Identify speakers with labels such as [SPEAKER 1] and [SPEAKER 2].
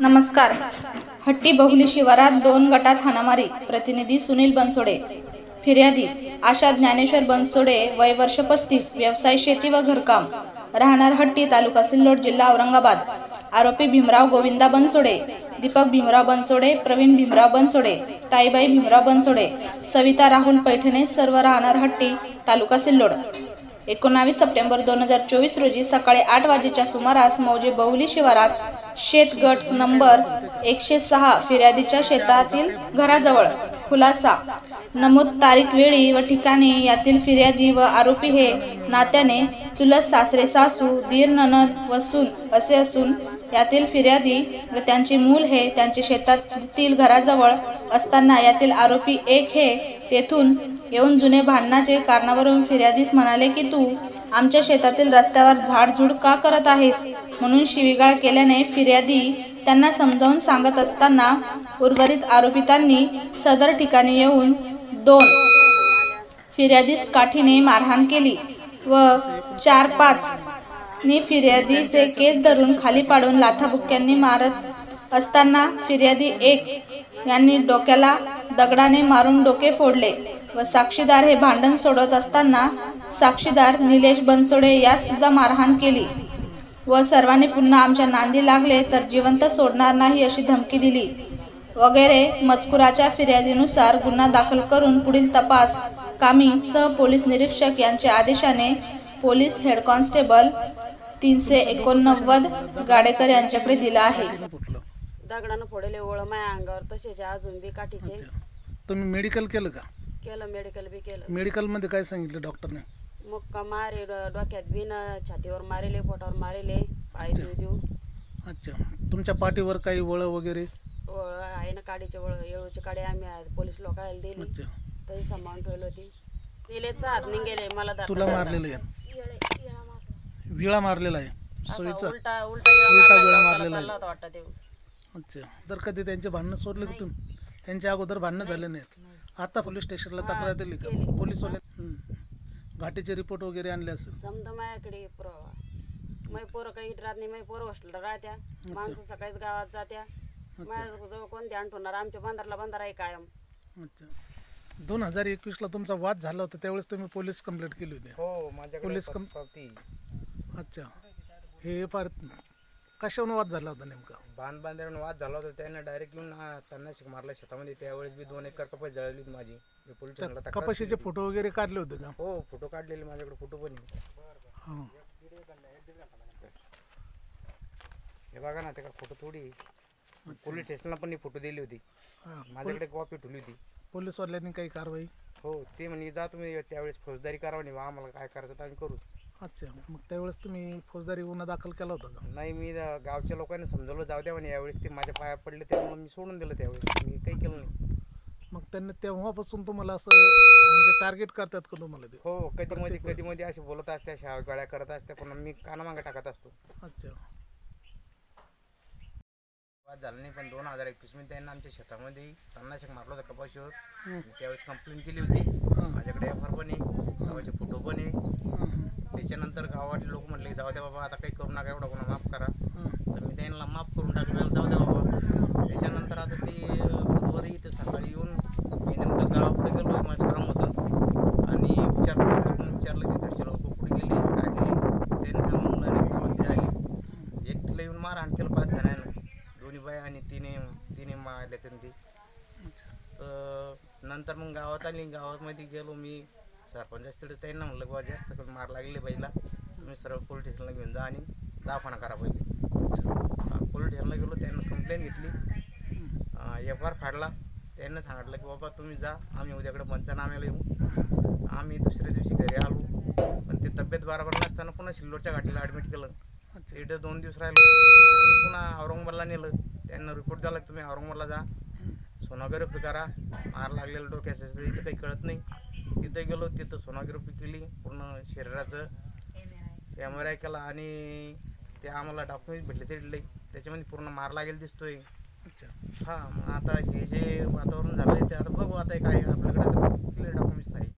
[SPEAKER 1] नमस्कार. हट्टी बहुली शिवारात 2 गटात हाणामारी. प्रतिनिधी सुनील बनसोडे. फिर्यादी आशा ज्ञानेश्वर बनसोडे, वय वर्ष 35, व्यवसाय शेती व घरकाम, राहणार हट्टी, तालुका सिल्लोड, जिल्हा औरंगाबाद. आरोपी भीमराव गोविंदा बनसोडे, दीपक भीमराव बनसोडे, प्रवीण भीमराव बनसोडे, ताईबाई भीमराव बनसोडे, सविता राहुल पैठणे, सर्व राहणार हट्टी, तालुका सिल्लोड. 19 सप्टेंबर 2024 रोजी सकाळी 8 वाजेच्या सुमारास मौजे बहुली शिवारात शेत गट नंबर 106 फिर्यादीच्या शेतातील घराजवळ खुलासा. नमूद तारीख, वेळी व ठिकाणी यातील फिर्यादी व आरोपी हे नात्याने चुलत सासरे, सासू, दीर, नणंद व सून असे असून यातील फिर्यादी व त्यांचे मूल हे त्यांचे शेतातील घराजवळ असताना यातील आरोपी एक हे तेथून येऊन जुने भांडणाचे कारणावरून फिर्यादीस म्हणाले की तू आमच्या शेतातील रस्त्यावर झाडझूड का करत आहेस म्हणून शिवीगाळ केल्याने फिर्यादी त्यांना समजावून सांगत असताना उर्वरित आरोपितांनी सदर ठिकाणी येऊन 2 फिर्यादीस काठीने मारहाण केली व 4-5 नी फिर्यादीचे केस धरून खाली पाडून लाथाबुक्क्यांनी मारत असताना फिर्यादी 1 यांनी डोक्याला दगडाने मारून डोके फोडले व साक्षीदार हे भांडण सोडत असताना साक्षीदार निलेश बनसोडे यास सुद्धा मारहाण केली व सर्वांनी पुन्हा आमच्या नांदी लागले तर जिवंत सोडणार नाही अशी धमकी दिली वगैरे मजकुराच्या फिर्यादीनुसार गुन्हा दाखल करून पुढील तपास कामी पोलीस निरीक्षक यांच्या आदेशाने पोलीस हेड कॉन्स्टेबल 389 गाडेकर यांच्याकडे दिला आहे.
[SPEAKER 2] दगडानं फोडले ओळ माया अंगावर तसेच अजून बी काठीचे.
[SPEAKER 3] तुम्ही मेडिकल केलं का?
[SPEAKER 2] केलं, मेडिकल बी केलं.
[SPEAKER 3] मेडिकल मध्ये काय सांगितलं डॉक्टरने?
[SPEAKER 2] मुक्का मारे, डोक्यात बिन, छातीवर मारेले, पोटावर मारेले, पाय देऊ.
[SPEAKER 3] अच्छा, तुमच्या पाठीवर काही वळ वगैरे?
[SPEAKER 2] वळ आहे ना, काडीचे वळ, येळूचे काडे आम्ही पोलीस लोकांना दिली तरी सांभाळून ठेवलं होती. तिले चार निघेले मला.
[SPEAKER 3] तुला मारलेलं आहे? विळा मारलेला आहे.
[SPEAKER 2] उलटा
[SPEAKER 3] उलटा विळा मारलेला आहे
[SPEAKER 2] वाटतं ते.
[SPEAKER 3] अच्छा, तर कधी त्यांचे भांडणं सोडले की तुम्ही? त्यांच्या अगोदर भांडणं झाले नाहीत? आता पोलीस स्टेशनला तक्रार दिली का? पोलीसवाले घाटीचे रिपोर्ट वगैरे आणले असेल?
[SPEAKER 2] समजा माझ्याकडे मै पोरं काही राहत नाही. मै पोरं हॉस्टेलला राहत्या, माणसं सकाळीच गावात जात्या. माझ्याजवळ कोण ध्यान ठेवणार? आमच्या बंधारा आहे कायम.
[SPEAKER 3] अच्छा, 2021 ला तुमचा वाद झाला होता त्यावेळेस तुम्ही पोलीस कंप्लेंट केली होती?
[SPEAKER 4] हो, माझ्याकडे
[SPEAKER 3] पोलीस अच्छा, हे फार कशावरून वाद झाला होता नेमका?
[SPEAKER 4] बांधवरून वाद झाला होता. त्याने डायरेक्ट येऊन त्यांना शिक मारला शेतामध्ये. त्यावेळेस बी 2 एकर कपास जळली माझी.
[SPEAKER 3] कपाशीचे फोटो वगैरे काढले होते का?
[SPEAKER 4] हो, फोटो काढलेले माझ्याकडे. फोटो पण हे बघा ना, त्याकडे फोटो थोडी. पोलीस स्टेशनला पण फोटो दिली होती. माझ्याकडे कॉपी ठेवली होती.
[SPEAKER 3] पोलीस वाल्यांनी काही कारवाई?
[SPEAKER 4] हो, ते म्हणे जा तुम्ही त्यावेळेस फौजदारी करावं नाही, आम्हाला काय करायचं तर आम्ही करूच.
[SPEAKER 3] अच्छा, मग त्यावेळेस तुम्ही फौजदारी गुन्हा दाखल केला होता का?
[SPEAKER 4] नाही, मी गावच्या लोकांनी समजवलं जाऊ द्या म्हणे. यावेळेस ते माझ्या पाया पडले त्यामुळे मी सोडून दिलं. त्यावेळेस मी काही केलं नाही.
[SPEAKER 3] मग त्यांनी तेव्हापासून तुम्हाला असं म्हणजे टार्गेट करतात का तुम्हाला ते?
[SPEAKER 4] हो, कधी मध्ये असे बोलत असते, शाळा करत असते, पण मी कानामागे टाकत असतो.
[SPEAKER 3] अच्छा,
[SPEAKER 4] वाद झाला नाही. पण 2021 मध्ये त्यांना आमच्या शेतामध्ये तणनाशक मारलं होतं कपाशीवर. त्यावेळेस कंप्लेंट केली होती. माझ्याकडे FR पण आहे, गावाचे फोटो पण आहे. त्याच्यानंतर गावातले लोक म्हटले जाऊ द्या बाबा, आता काही करू नका, एवढा गुन्हा माफ करा. तर मी त्यांना माफ करून टाकलं, जाऊ द्या बाबा. त्याच्यानंतर आता ते बुधवारी इथं सकाळी येऊन मी नेमकंच गावापुढे गेलो, माझं काम होतं आणि विचारलं की घरचे लोक पुढे गेले काय गेले. त्यांनी सांगून गावाची आली. एकटीला येऊन मारहाण केलं 5 जणांना, 2 बाया आणि 3 मारले त्यांनी. तर नंतर मग गावात आली. गावामध्ये गेलो मी सरपंच तिथे. त्यांना म्हणलं बाबा जास्त करून मार लागले पाहिजे, तुम्ही सर्व पोलीस स्टेशनला घेऊन जा आणि दवाखाना करा पाहिजे. पोलीस स्टेशनला गेलो, त्यांना कंप्लेंट घेतली, FR फाडला. त्यांना सांगितलं की बाबा तुम्ही जा, आम्ही उद्याकडे पंचनाम्याला येऊ. आम्ही दुसऱ्या दिवशी घरी आलो, पण ते तब्येत बरोबर नसताना पुन्हा सिल्लोडच्या घाटीला ॲडमिट केलं. तिथे 2 दिवस राहिलो. तिथून पुन्हा औरंगाबादला नेलं. त्यांना रिपोर्ट द्यायला की तुम्ही औरंगाबादला जा, सोनोग्राफी करा, मार लागलेलं डोक्याचं इथं काही कळत नाही. तिथे गेलो, तिथं सोनोग्राफी केली, पूर्ण शरीराचं MRI केला आणि ते आम्हाला डॉक्युमेंट भेटले ते त्याच्यामध्ये पूर्ण मार लागेल दिसतोय.
[SPEAKER 3] अच्छा,
[SPEAKER 4] हां, मग आता हे जे वातावरण झालं आहे ते आता बघू आता काय आपल्याकडे क्लिअर डॉक्युमेंट्स आहे.